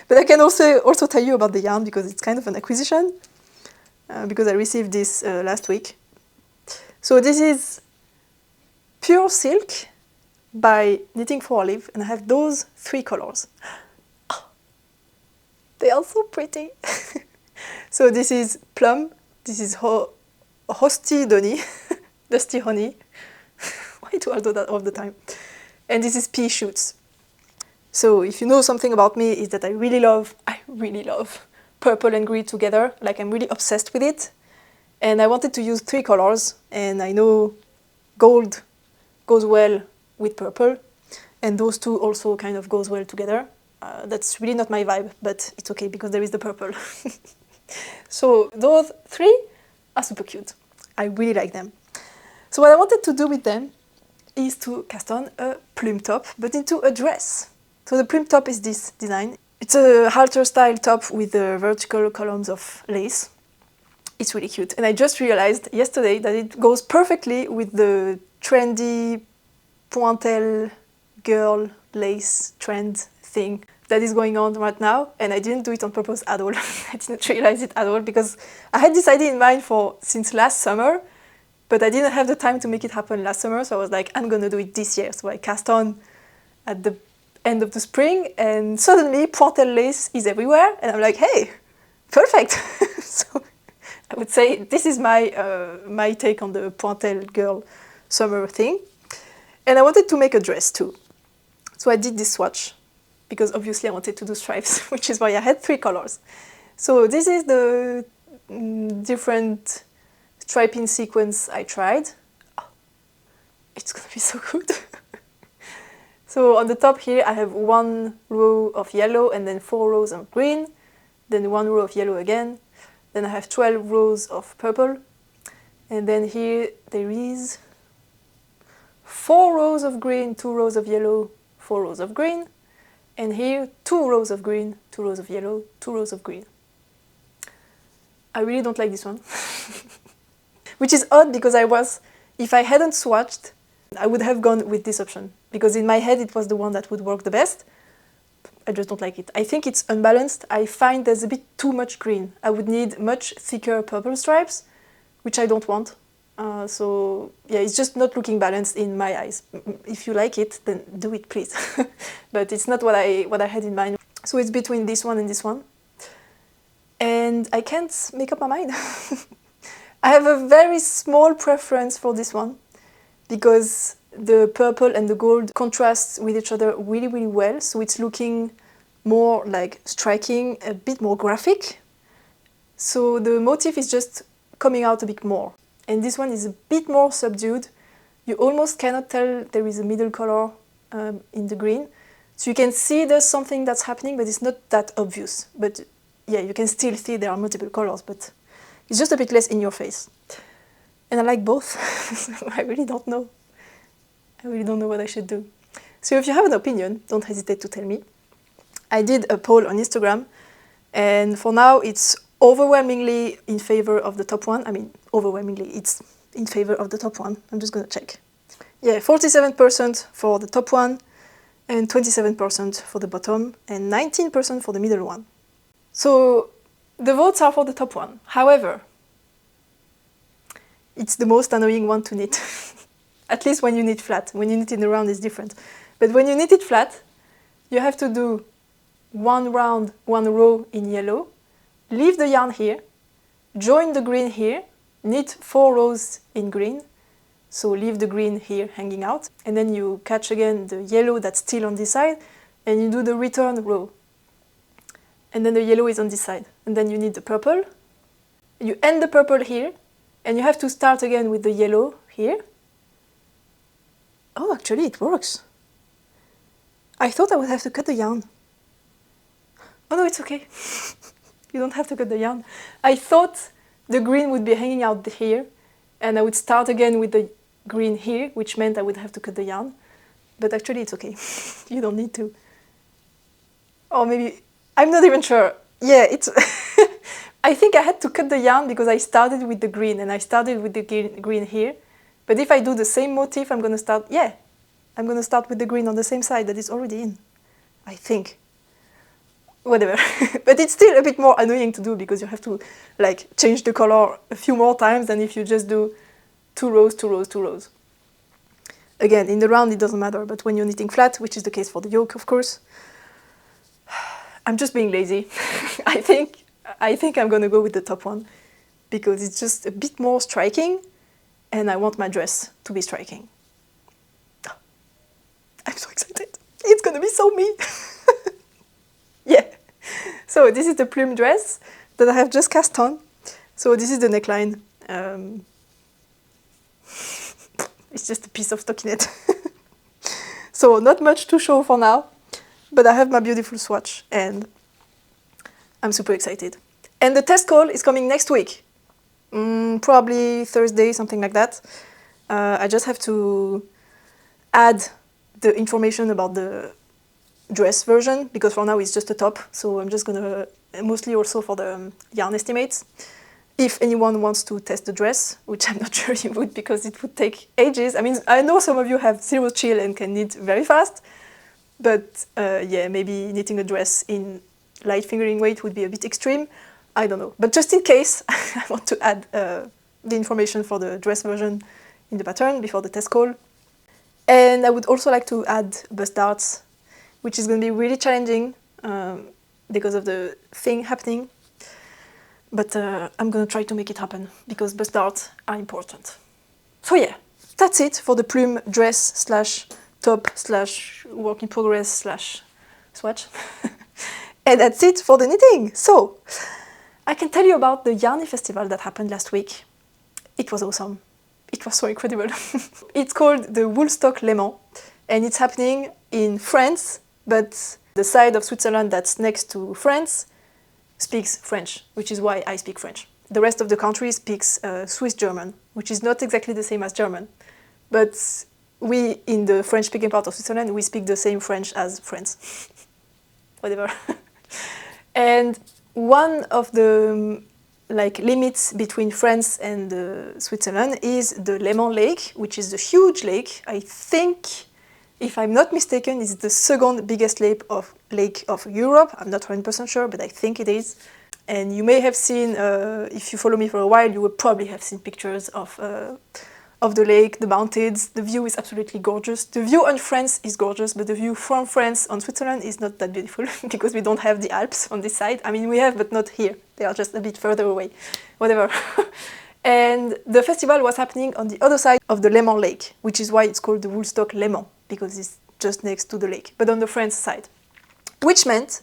But I can also tell you about the yarn because it's kind of an acquisition, because I received this last week. So this is Pure Silk by Knitting for Olive, and I have those 3 colors. They are so pretty. So this is Plum, this is Hosty Donny, Dusty Honey. Why do I do that all the time? And this is Pea Shoots. So if you know something about me, is that I really love purple and green together. Like, I'm really obsessed with it. And I wanted to use 3 colors, and I know gold goes well with purple, and those 2 also kind of goes well together. That's really not my vibe, but it's okay because there is the purple. So those 3 are super cute. I really like them. So what I wanted to do with them is to cast on a plume top, but into a dress. So the plume top is this design. It's a halter style top with the vertical columns of lace. It's really cute. And I just realized yesterday that it goes perfectly with the trendy pointelle girl lace trend thing that is going on right now. And I didn't do it on purpose at all. I didn't realize it at all because I had this idea in mind since last summer, but I didn't have the time to make it happen last summer. So I was like, I'm gonna do it this year. So I cast on at the end of the spring, and suddenly pointelle lace is everywhere. And I'm like, hey, perfect. So I would say this is my take on the pointelle girl summer thing. And I wanted to make a dress too. So I did this swatch because obviously I wanted to do stripes, which is why I had 3 colors. So this is the different striping sequence I tried. Oh, it's gonna be so good. So on the top here I have 1 row of yellow and then 4 rows of green, then 1 row of yellow again. Then I have 12 rows of purple, and then here there is 4 rows of green, 2 rows of yellow, 4 rows of green, and here 2 rows of green, 2 rows of yellow, 2 rows of green. I really don't like this one, which is odd because if I hadn't swatched, I would have gone with this option because in my head it was the one that would work the best. I just don't like it. I think it's unbalanced. I find there's a bit too much green. I would need much thicker purple stripes, which I don't want. So yeah, it's just not looking balanced in my eyes. If you like it, then do it, please. But it's not what I had in mind. So it's between this one and this one. And I can't make up my mind. I have a very small preference for this one because the purple and the gold contrast with each other really, really well. So it's looking more like striking, a bit more graphic. So the motif is just coming out a bit more. And this one is a bit more subdued. You almost cannot tell there is a middle color in the green. So you can see there's something that's happening, but it's not that obvious. But yeah, you can still see there are multiple colors, but it's just a bit less in your face. And I like both. I really don't know. I really don't know what I should do. So if you have an opinion, don't hesitate to tell me. I did a poll on Instagram, and for now it's overwhelmingly in favor of the top one. I mean, overwhelmingly, it's in favor of the top one. I'm just gonna check. Yeah, 47% for the top one, and 27% for the bottom, and 19% for the middle one. So the votes are for the top one. However, it's the most annoying one to knit. At least when you knit flat. When you knit in a round, it's different. But when you knit it flat, you have to do 1 round, 1 row in yellow, leave the yarn here, join the green here, knit 4 rows in green, so leave the green here hanging out, and then you catch again the yellow that's still on this side, and you do the return row. And then the yellow is on this side. And then you need the purple. You end the purple here, and you have to start again with the yellow here. Oh, actually it works. I thought I would have to cut the yarn. Oh no, it's okay. You don't have to cut the yarn. I thought the green would be hanging out here, and I would start again with the green here, which meant I would have to cut the yarn. But actually it's okay. You don't need to. Or maybe, I'm not even sure. Yeah, it's... I think I had to cut the yarn because I started with the green, and I started with the green here. But if I do the same motif, I'm going to start with the green on the same side that is already in, I think. whatever. But it's still a bit more annoying to do because you have to like change the color a few more times than if you just do 2 rows, 2 rows, 2 rows. Again, in the round it doesn't matter, but when you're knitting flat, which is the case for the yoke, of course, I'm just being lazy. I think I'm gonna go with the top one because it's just a bit more striking and I want my dress to be striking. I'm so excited. It's gonna be so me. Yeah. So this is the plume dress that I have just cast on. So this is the neckline. It's just a piece of stockinette. So not much to show for now, but I have my beautiful swatch and I'm super excited. And the test call is coming next week. Probably Thursday, something like that. I just have to add the information about the dress version because for now it's just a top. So I'm just gonna, mostly also for the yarn estimates. If anyone wants to test the dress, which I'm not sure you would because it would take ages. I mean, I know some of you have zero chill and can knit very fast, but yeah, maybe knitting a dress in light fingering weight would be a bit extreme. I don't know. But just in case, I want to add the information for the dress version in the pattern before the test call. And I would also like to add bust darts, which is going to be really challenging because of the thing happening. But I'm going to try to make it happen because bust darts are important. So yeah, that's it for the plume dress slash top slash work in progress slash swatch. And that's it for the knitting. So I can tell you about the YARNY festival that happened last week. It was awesome. It was so incredible. It's called the Woolstock Léman and it's happening in France, but the side of Switzerland that's next to France speaks French, which is why I speak French. The rest of the country speaks Swiss German, which is not exactly the same as German. But we, in the French-speaking part of Switzerland, we speak the same French as France. Whatever. And one of the limits between France and Switzerland is the Léman Lake, which is a huge lake. I think, if I'm not mistaken, it's the second biggest lake of Europe. I'm not 100% sure, but I think it is. And you may have seen, if you follow me for a while, you will probably have seen pictures of the lake, the mountains. The view is absolutely gorgeous. The view on France is gorgeous, but the view from France on Switzerland is not that beautiful because we don't have the Alps on this side. I mean, we have, but not here. They are just a bit further away. Whatever. And the festival was happening on the other side of the Léman Lake, which is why it's called the Woolstock Léman, because it's just next to the lake, but on the French side. Which meant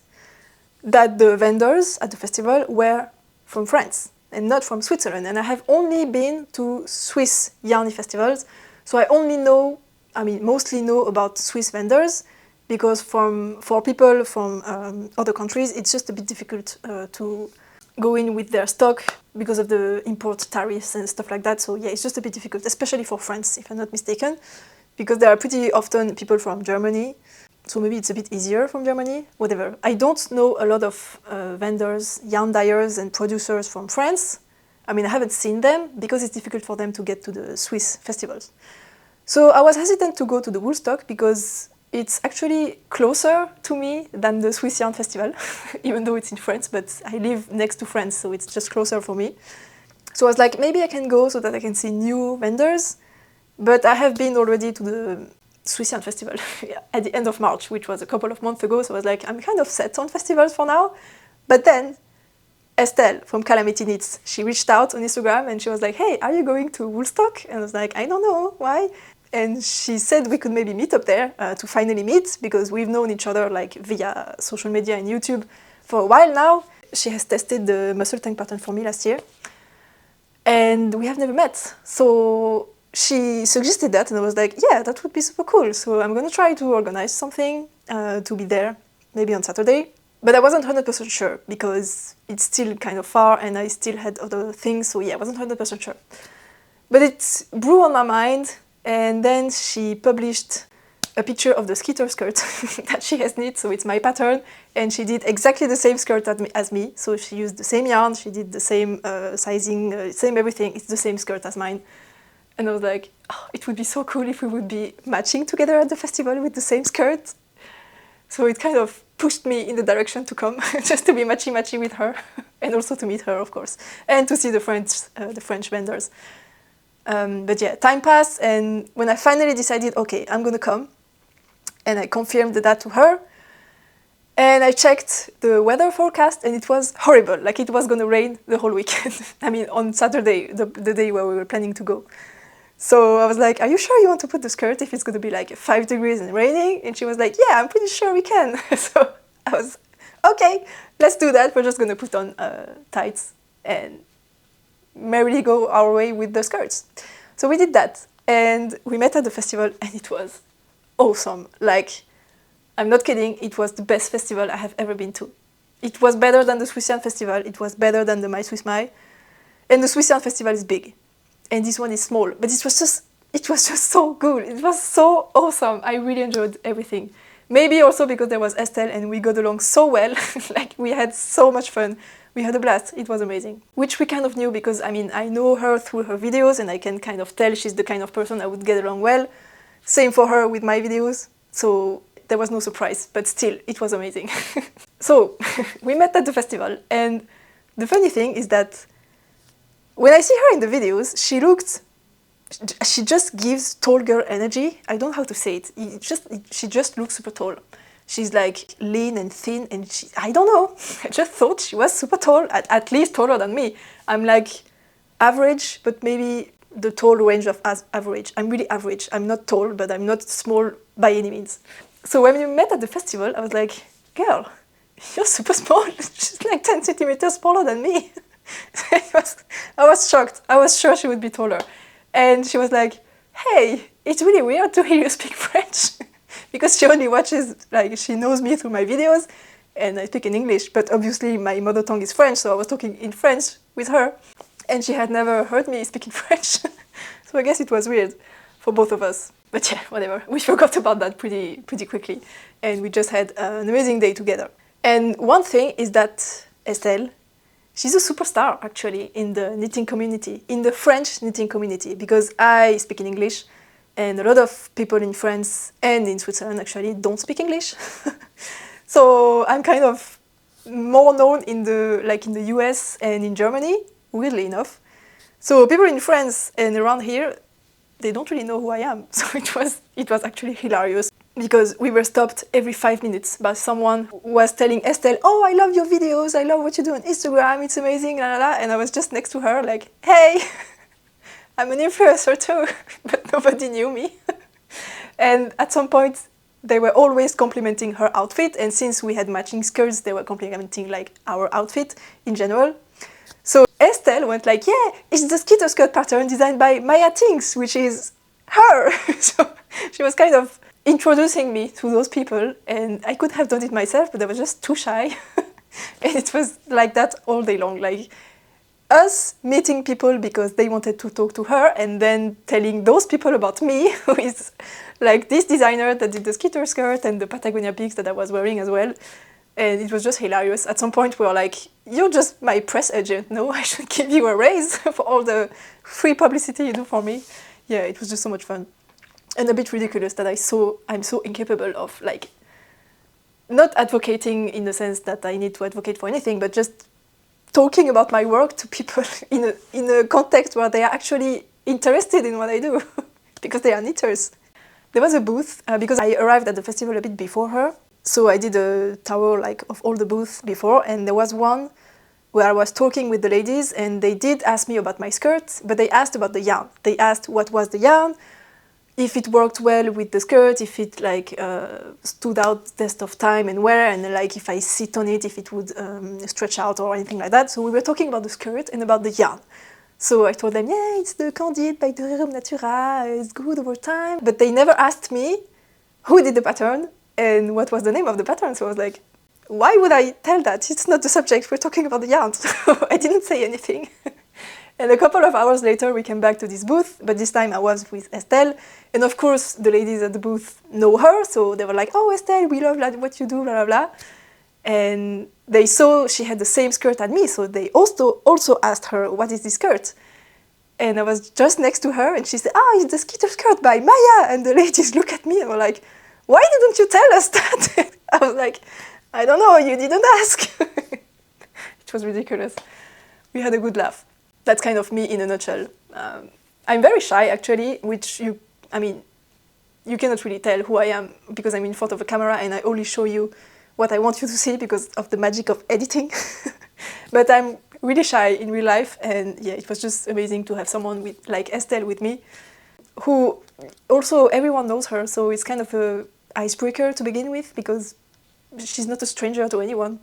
that the vendors at the festival were from France and not from Switzerland. And I have only been to Swiss YARNY festivals, so I only know, mostly know about Swiss vendors, because for people from other countries, it's just a bit difficult to go in with their stock because of the import tariffs and stuff like that. So yeah, it's just a bit difficult, especially for France, if I'm not mistaken, because there are pretty often people from Germany. So maybe it's a bit easier from Germany, whatever. I don't know a lot of vendors, yarn dyers and producers from France. I mean, I haven't seen them because it's difficult for them to get to the Swiss festivals. So I was hesitant to go to the Woolstock because it's actually closer to me than the Swiss Yarn Festival, even though it's in France, but I live next to France, so it's just closer for me. So I was like, maybe I can go so that I can see new vendors, but I have been already to the Swiss Yarn Festival at the end of March, which was a couple of months ago, so I was like, I'm kind of set on festivals for now. But then Estelle from Calamity Knits, she reached out on Instagram and she was like, hey, are you going to Woolstock? And I was like, I don't know, why? And she said we could maybe meet up there to finally meet, because we've known each other like via social media and YouTube for a while now. She has tested the muscle tank pattern for me last year, and we have never met. So she suggested that, and I was like, yeah, that would be super cool. So I'm gonna try to organize something to be there, maybe on Saturday. But I wasn't 100% sure because it's still kind of far and I still had other things. So yeah, I wasn't 100% sure. But it grew on my mind. And then she published a picture of the skitter skirt that she has knit, so it's my pattern, and she did exactly the same skirt as me, so she used the same yarn, she did the same sizing, same everything, it's the same skirt as mine. And I was like, oh, it would be so cool if we would be matching together at the festival with the same skirt. So it kind of pushed me in the direction to come, just to be matchy-matchy with her, and also to meet her, of course, and to see the French vendors. But yeah, time passed, and when I finally decided, okay, I'm gonna come, and I confirmed that to her, and I checked the weather forecast, and it was horrible, like it was gonna rain the whole weekend. I mean, on Saturday, the day where we were planning to go. So I was like, are you sure you want to put the skirt if it's going to be like 5 degrees and raining? And she was like, yeah, I'm pretty sure we can. So I was, okay, let's do that. We're just going to put on tights and merrily go our way with the skirts. So we did that. And we met at the festival, and it was awesome. Like, I'm not kidding, it was the best festival I have ever been to. It was better than the Swissian festival. It was better than the My Swiss My. And the Swissian festival is big. And this one is small, but it was just so good. It was so awesome. I really enjoyed everything. Maybe also because there was Estelle and we got along so well. Like, we had so much fun. We had a blast. It was amazing. Which we kind of knew because, I mean, I know her through her videos and I can kind of tell she's the kind of person I would get along well. Same for her with my videos. So there was no surprise, but still, it was amazing. So we met at the festival, and the funny thing is that when I see her in the videos, she just gives tall girl energy. I don't know how to say it. She just looks super tall. She's like lean and thin, and I don't know. I just thought she was super tall, at least taller than me. I'm like average, but maybe the tall range of average. I'm really average. I'm not tall, but I'm not small by any means. So when we met at the festival, I was like, girl, you're super small. She's like 10 centimeters smaller than me. I was shocked. I was sure she would be taller. And she was like, hey, it's really weird to hear you speak French. Because she only watches, like, she knows me through my videos, and I speak in English, but obviously my mother tongue is French, so I was talking in French with her, and she had never heard me speaking French. So I guess it was weird for both of us. But yeah, whatever. We forgot about that pretty quickly, and we just had an amazing day together. And one thing is that Estelle, she's a superstar, actually, in the knitting community, in the French knitting community, because I speak in English, and a lot of people in France and in Switzerland, actually, don't speak English. So I'm kind of more known in the US and in Germany, weirdly enough. So people in France and around here, they don't really know who I am. So it was actually hilarious. Because we were stopped every 5 minutes by someone who was telling Estelle, oh, I love your videos, I love what you do on Instagram, it's amazing, la la la. And I was just next to her like, hey, I'm an influencer too, but nobody knew me. And at some point, they were always complimenting her outfit, and since we had matching skirts, they were complimenting like our outfit in general. So Estelle went like, yeah, it's the skitter skirt pattern designed by Maya Tinks, which is her. So she was kind of introducing me to those people, and I could have done it myself, but I was just too shy. And it was like that all day long, like us meeting people because they wanted to talk to her, and then telling those people about me, who is like this designer that did the skitter skirt and the Patagonia Peaks that I was wearing as well. And it was just hilarious. At some point we were like, you're just my press agent, no? I should give you a raise for all the free publicity you do for me. Yeah, it was just so much fun. And a bit ridiculous that I'm so incapable of, like, not advocating in the sense that I need to advocate for anything, but just talking about my work to people in a context where they are actually interested in what I do, because they are knitters. There was a booth, because I arrived at the festival a bit before her, so I did a tour like of all the booths before, and there was one where I was talking with the ladies, and they did ask me about my skirt, but they asked about the yarn. They asked what was the yarn, if it worked well with the skirt, if it like stood out the test of time and wear, and like if I sit on it, if it would stretch out or anything like that. So we were talking about the skirt and about the yarn. So I told them, yeah, it's the Candide by Rerum Natura, it's good over time. But they never asked me who did the pattern and what was the name of the pattern. So I was like, why would I tell that? It's not the subject, we're talking about the yarn. So I didn't say anything. And a couple of hours later, we came back to this booth, but this time I was with Estelle. And of course, the ladies at the booth know her, so they were like, oh, Estelle, we love what you do, blah, blah, blah. And they saw she had the same skirt as me, so they also asked her, what is this skirt? And I was just next to her, and she said, oh, it's the skitter skirt by Maya. And the ladies look at me and were like, why didn't you tell us that? I was like, I don't know, you didn't ask. It was ridiculous. We had a good laugh. That's kind of me in a nutshell. I'm very shy, actually, which you cannot really tell who I am because I'm in front of a camera and I only show you what I want you to see because of the magic of editing. But I'm really shy in real life, and yeah, it was just amazing to have someone like Estelle with me, who also everyone knows her, so it's kind of a icebreaker to begin with because she's not a stranger to anyone.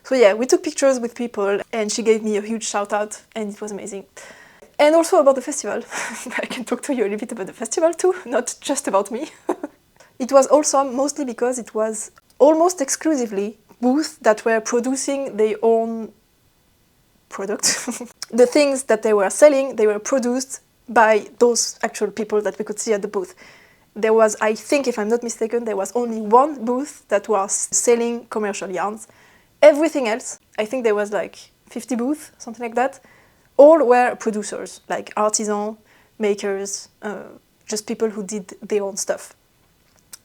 So yeah, we took pictures with people and she gave me a huge shout out and it was amazing. And also about the festival. I can talk to you a little bit about the festival too, not just about me. It was awesome mostly because it was almost exclusively booths that were producing their own product. The things that they were selling, they were produced by those actual people that we could see at the booth. There was, I think if I'm not mistaken, there was only one booth that was selling commercial yarns. Everything else, I think there was like 50 booths, something like that, all were producers, like artisans, makers, just people who did their own stuff,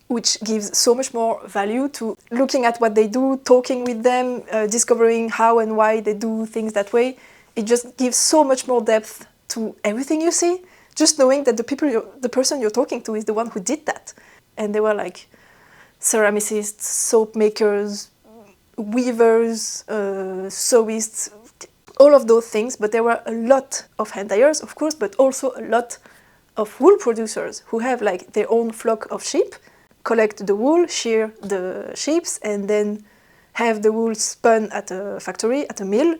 which gives so much more value to looking at what they do, talking with them, discovering how and why they do things that way. It just gives so much more depth to everything you see, just knowing that the person you're talking to is the one who did that. And they were like ceramicists, soap makers, weavers, sewists, all of those things, but there were a lot of hand dyers, of course, but also a lot of wool producers who have like their own flock of sheep, collect the wool, shear the sheep, and then have the wool spun at a factory, at a mill,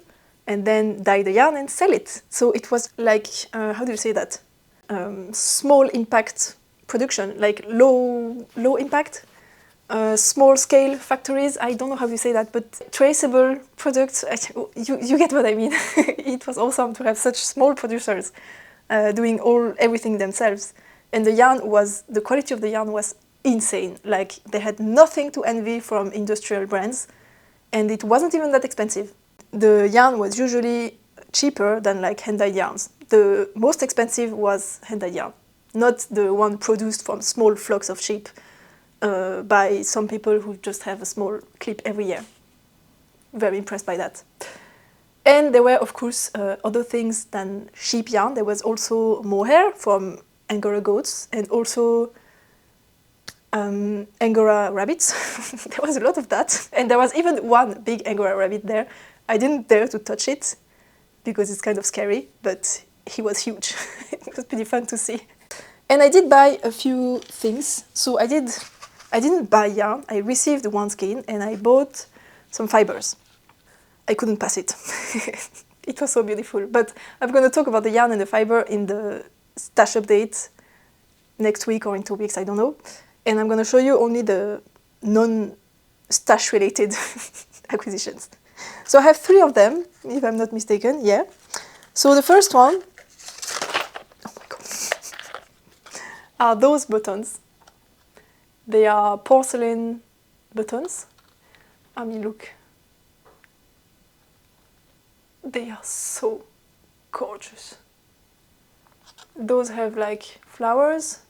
and then dye the yarn and sell it. So it was like, how do you say that? Small impact production, like low impact, small scale factories. I don't know how you say that, but traceable products. You get what I mean. It was awesome to have such small producers doing everything themselves, and the quality of the yarn was insane. Like they had nothing to envy from industrial brands, and it wasn't even that expensive. The yarn was usually cheaper than like hand-dyed yarns. The most expensive was hand-dyed yarn, not the one produced from small flocks of sheep by some people who just have a small clip every year. Very impressed by that. And there were, of course, other things than sheep yarn. There was also mohair from Angora goats and also Angora rabbits. There was a lot of that. And there was even one big Angora rabbit there. I didn't dare to touch it because it's kind of scary, but he was huge. It was pretty fun to see. And I did buy a few things. So I didn't buy yarn. I received one skein and I bought some fibers. I couldn't pass it. It was so beautiful. But I'm going to talk about the yarn and the fiber in the stash update next week or in 2 weeks, I don't know. And I'm going to show you only the non-stash related acquisitions. So I have 3 of them, if I'm not mistaken, yeah. So the first one, oh my God, are those buttons. They are porcelain buttons. I mean, look. They are so gorgeous. Those have like flowers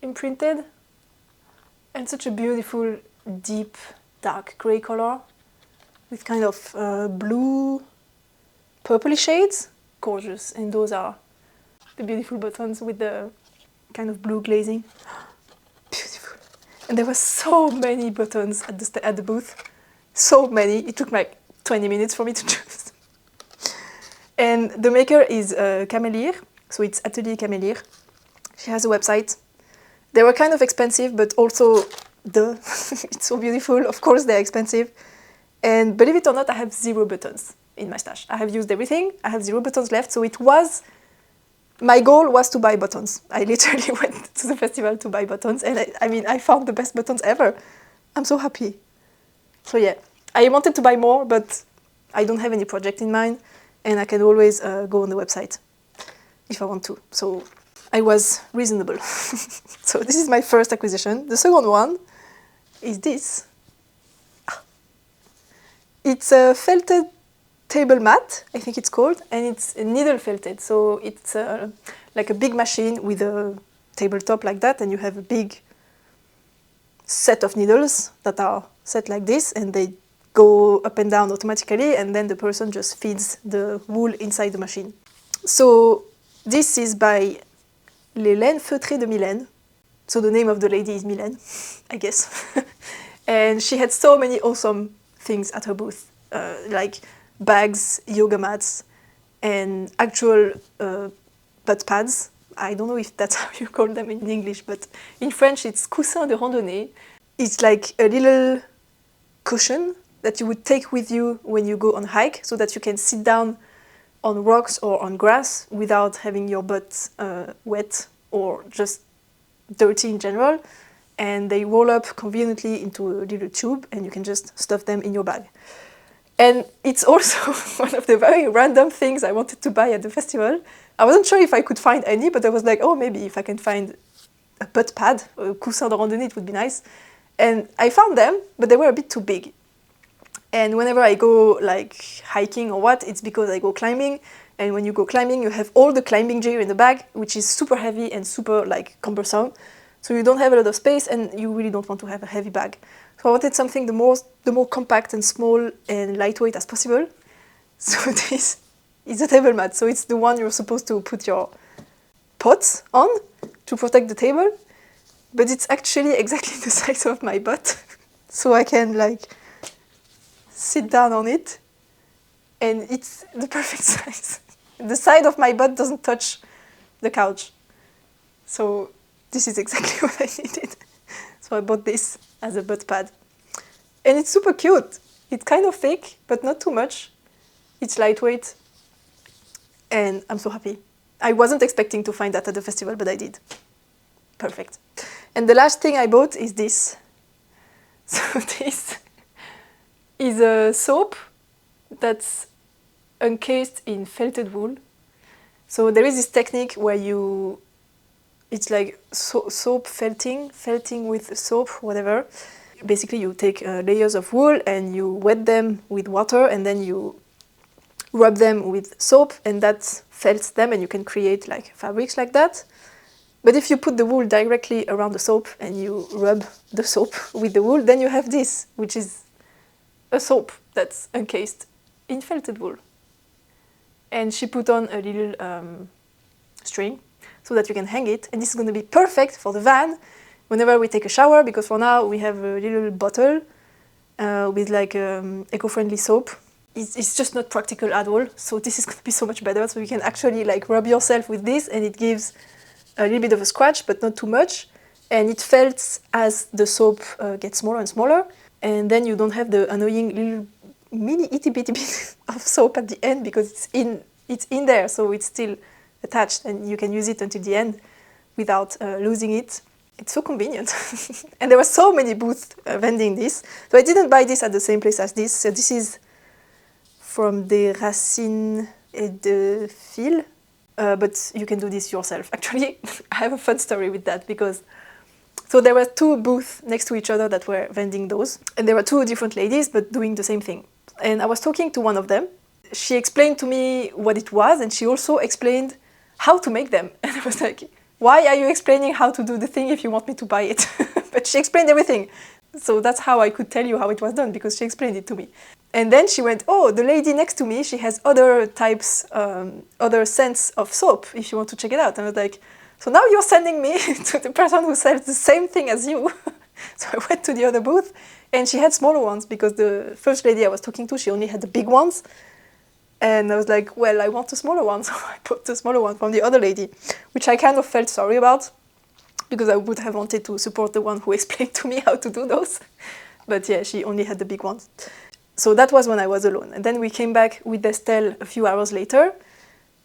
imprinted and such a beautiful deep dark grey color with kind of blue purpley shades. Gorgeous. And those are the beautiful buttons with the kind of blue glazing. Beautiful. And there were so many buttons at the booth. So many. It took like 20 minutes for me to choose. And the maker is Camelier, so it's Atelier Camelier. She has a website. They were kind of expensive, but also, it's so beautiful. Of course they're expensive. And believe it or not, I have 0 buttons in my stash. I have used everything. I have 0 buttons left, so my goal was to buy buttons. I literally went to the festival to buy buttons, and I found the best buttons ever. I'm so happy. So yeah, I wanted to buy more, but I don't have any project in mind, and I can always go on the website if I want to. So I was reasonable. So this is my first acquisition. The second one is this. It's a felted table mat, I think it's called, and it's needle felted. So it's like a big machine with a tabletop like that, and you have a big set of needles that are set like this, and they go up and down automatically, and then the person just feeds the wool inside the machine. So this is by Les Laines Feutrées de Mylène. So the name of the lady is Mylène, I guess. And she had so many awesome things at her booth, like bags, yoga mats, and actual butt pads. I don't know if that's how you call them in English, but in French it's coussin de randonnée. It's like a little cushion that you would take with you when you go on hike, so that you can sit down on rocks or on grass without having your butt wet or just dirty in general. And they roll up conveniently into a little tube, and you can just stuff them in your bag. And it's also one of the very random things I wanted to buy at the festival. I wasn't sure if I could find any, but I was like, oh, maybe if I can find a butt pad, a coussin de randonnée, it would be nice. And I found them, but they were a bit too big. And whenever I go like hiking or what, it's because I go climbing. And when you go climbing, you have all the climbing gear in the bag, which is super heavy and super like cumbersome. So you don't have a lot of space, and you really don't want to have a heavy bag. So I wanted something the more compact and small and lightweight as possible. So this is a table mat. So it's the one you're supposed to put your pots on to protect the table. But it's actually exactly the size of my butt. So I can like sit down on it, and it's the perfect size. The side of my butt doesn't touch the couch. So this is exactly what I needed. So I bought this as a butt pad. And it's super cute. It's kind of thick, but not too much. It's lightweight. And I'm so happy. I wasn't expecting to find that at the festival, but I did. Perfect. And the last thing I bought is this. So this is a soap that's encased in felted wool. So there is this technique where it's like soap felting with soap, whatever. Basically, you take layers of wool and you wet them with water, and then you rub them with soap, and that felts them, and you can create like fabrics like that. But if you put the wool directly around the soap and you rub the soap with the wool, then you have this, which is a soap that's encased in felted wool. And she put on a little string so that you can hang it. And this is going to be perfect for the van whenever we take a shower, because for now we have a little bottle with like eco-friendly soap. It's just not practical at all. So this is going to be so much better. So you can actually like rub yourself with this, and it gives a little bit of a scratch, but not too much. And it felts as the soap gets smaller and smaller. And then you don't have the annoying little mini itty bitty bit of soap at the end, because it's in there, so it's still attached, and you can use it until the end without losing it. It's so convenient. And there were so many booths vending this. So I didn't buy this at the same place as this. So this is from Des Racines et de Fil. But you can do this yourself. Actually, I have a fun story with that, because so there were two booths next to each other that were vending those. And there were two different ladies, but doing the same thing. And I was talking to one of them. She explained to me what it was, and she also explained how to make them. And I was like, why are you explaining how to do the thing if you want me to buy it? But she explained everything. So that's how I could tell you how it was done, because she explained it to me. And then she went, oh, the lady next to me, she has other types, other scents of soap, if you want to check it out. And I was like, so now you're sending me to the person who sells the same thing as you. So I went to the other booth, and she had smaller ones, because the first lady I was talking to, she only had the big ones. And I was like, well, I want the smaller one. So I bought the smaller one from the other lady, which I kind of felt sorry about, because I would have wanted to support the one who explained to me how to do those. But yeah, she only had the big ones. So that was when I was alone. And then we came back with Estelle a few hours later,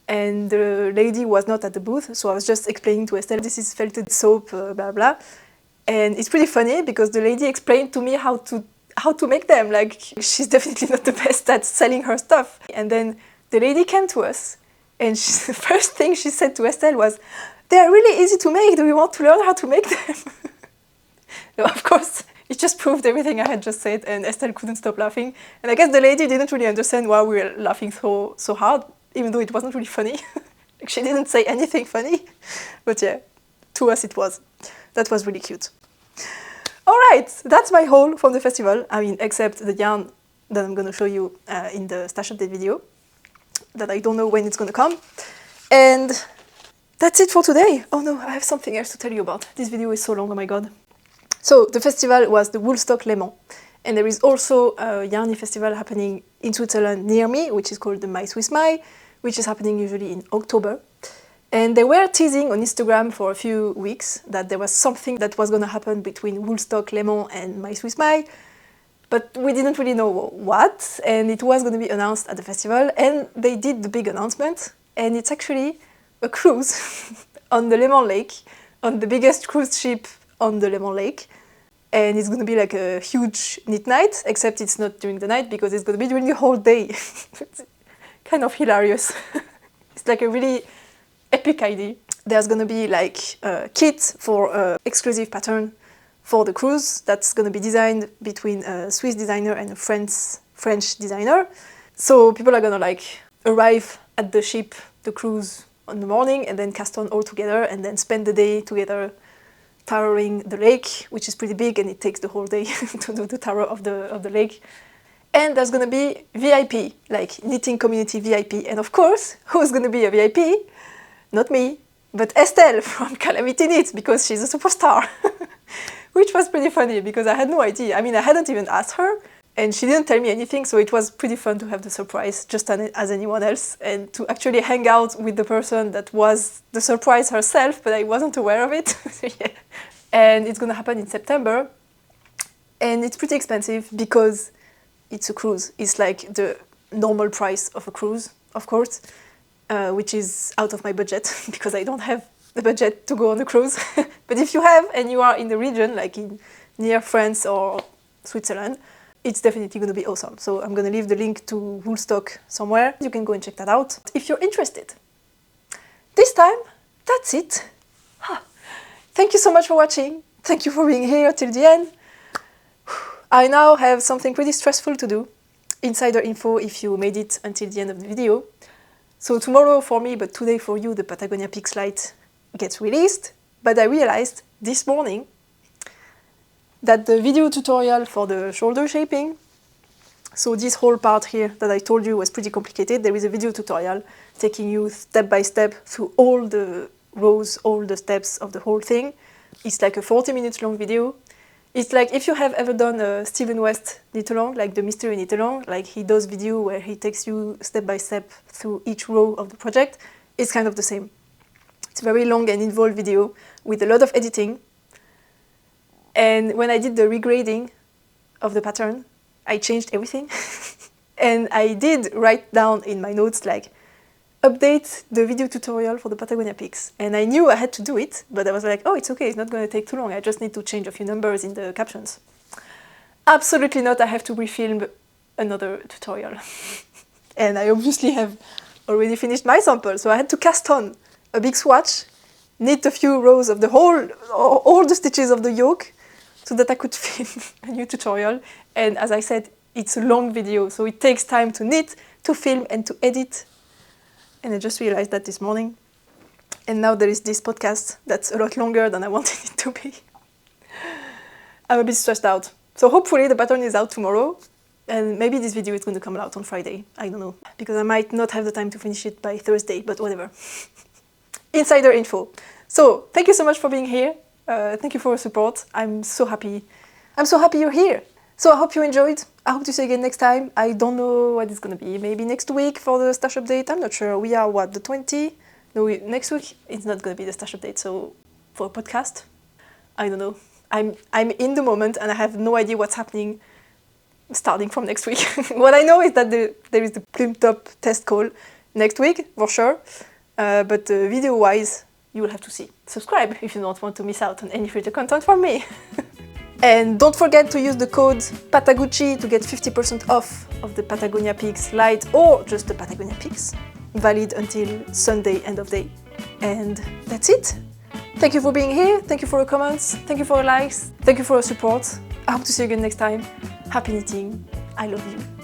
and the lady was not at the booth. So I was just explaining to Estelle, this is felted soap, blah, blah. And it's pretty funny, because the lady explained to me how to make them. Like, she's definitely not the best at selling her stuff. And then the lady came to us, and the first thing she said to Estelle was, they're really easy to make. Do you want to learn how to make them? No, of course, it just proved everything I had just said, and Estelle couldn't stop laughing. And I guess the lady didn't really understand why we were laughing so hard, even though it wasn't really funny. Like, she didn't say anything funny. But yeah, to us it was. That was really cute. Alright, that's my haul from the festival. I mean, except the yarn that I'm gonna show you in the stash update video, that I don't know when it's gonna come. And that's it for today. Oh no, I have something else to tell you about. This video is so long, oh my god. So the festival was the Woolstock Léman. And there is also a YARNY festival happening in Switzerland near me, which is called the My Swiss My, which is happening usually in October. And they were teasing on Instagram for a few weeks that there was something that was going to happen between Woolstock Léman and My Swiss My, but we didn't really know what, and it was going to be announced at the festival, and they did the big announcement, and it's actually a cruise on the Léman Lake, on the biggest cruise ship on the Léman Lake. And it's going to be like a huge knit night, except it's not during the night because it's going to be during the whole day. It's kind of hilarious. It's like a really epic idea. There's going to be like a kit for an exclusive pattern for the cruise that's going to be designed between a Swiss designer and a French designer. So people are going to like arrive at the ship, the cruise, on the morning and then cast on all together and then spend the day together tarrowing the lake, which is pretty big and it takes the whole day to do the tarrow of the lake. And there's gonna be VIP, like knitting community VIP. And of course, who's gonna be a VIP? Not me, but Estelle from Calamity Knits, because she's a superstar. Which was pretty funny because I had no idea. I mean, I hadn't even asked her and she didn't tell me anything, so it was pretty fun to have the surprise just as anyone else and to actually hang out with the person that was the surprise herself, but I wasn't aware of it. So, yeah. And it's gonna happen in September and it's pretty expensive because it's a cruise. It's like the normal price of a cruise, of course, which is out of my budget because I don't have the budget to go on a cruise. But if you have and you are in the region, like near France or Switzerland, it's definitely going to be awesome. So I'm going to leave the link to Woolstock somewhere. You can go and check that out if you're interested. This time, that's it. Thank you so much for watching. Thank you for being here till the end. I now have something pretty stressful to do. Insider info if you made it until the end of the video. So tomorrow for me, but today for you, the Patagonia Peaks Lite gets released. But I realized this morning that the video tutorial for the shoulder shaping, so this whole part here that I told you was pretty complicated, there is a video tutorial taking you step by step through all the rows, all the steps of the whole thing. It's like a 40 minutes long video. It's like if you have ever done a Stephen West knit along, like the mystery knit along, like he does video where he takes you step by step through each row of the project, it's kind of the same. It's a very long and involved video with a lot of editing. And when I did the regrading of the pattern, I changed everything. And I did write down in my notes, like, update the video tutorial for the Patagonia Peaks. And I knew I had to do it, but I was like, oh, it's okay, it's not going to take too long. I just need to change a few numbers in the captions. Absolutely not, I have to refilm another tutorial. And I obviously have already finished my sample, so I had to cast on a big swatch, knit a few rows of the whole, all the stitches of the yoke, so that I could film a new tutorial. And as I said, it's a long video, so it takes time to knit, to film, and to edit. And I just realized that this morning. And now there is this podcast that's a lot longer than I wanted it to be. I'm a bit stressed out. So hopefully the pattern is out tomorrow. And maybe this video is going to come out on Friday. I don't know. Because I might not have the time to finish it by Thursday, but whatever. Insider info. So thank you so much for being here. Thank you for your support. I'm so happy. I'm so happy you're here. So I hope you enjoyed. I hope to see you again next time. I don't know what it's going to be. Maybe next week for the stash update. I'm not sure. We are, what, the 20? No, next week it's not going to be the stash update. So for a podcast, I don't know. I'm in the moment and I have no idea what's happening starting from next week. What I know is that there is the Plume Top test call next week, for sure. But video-wise, you will have to see. Subscribe if you don't want to miss out on any future content from me. And don't forget to use the code PATAGUCCI to get 50% off of the Patagonia Peaks Lite or just the Patagonia Peaks. Valid until Sunday, end of day. And that's it. Thank you for being here. Thank you for your comments. Thank you for your likes. Thank you for your support. I hope to see you again next time. Happy knitting. I love you.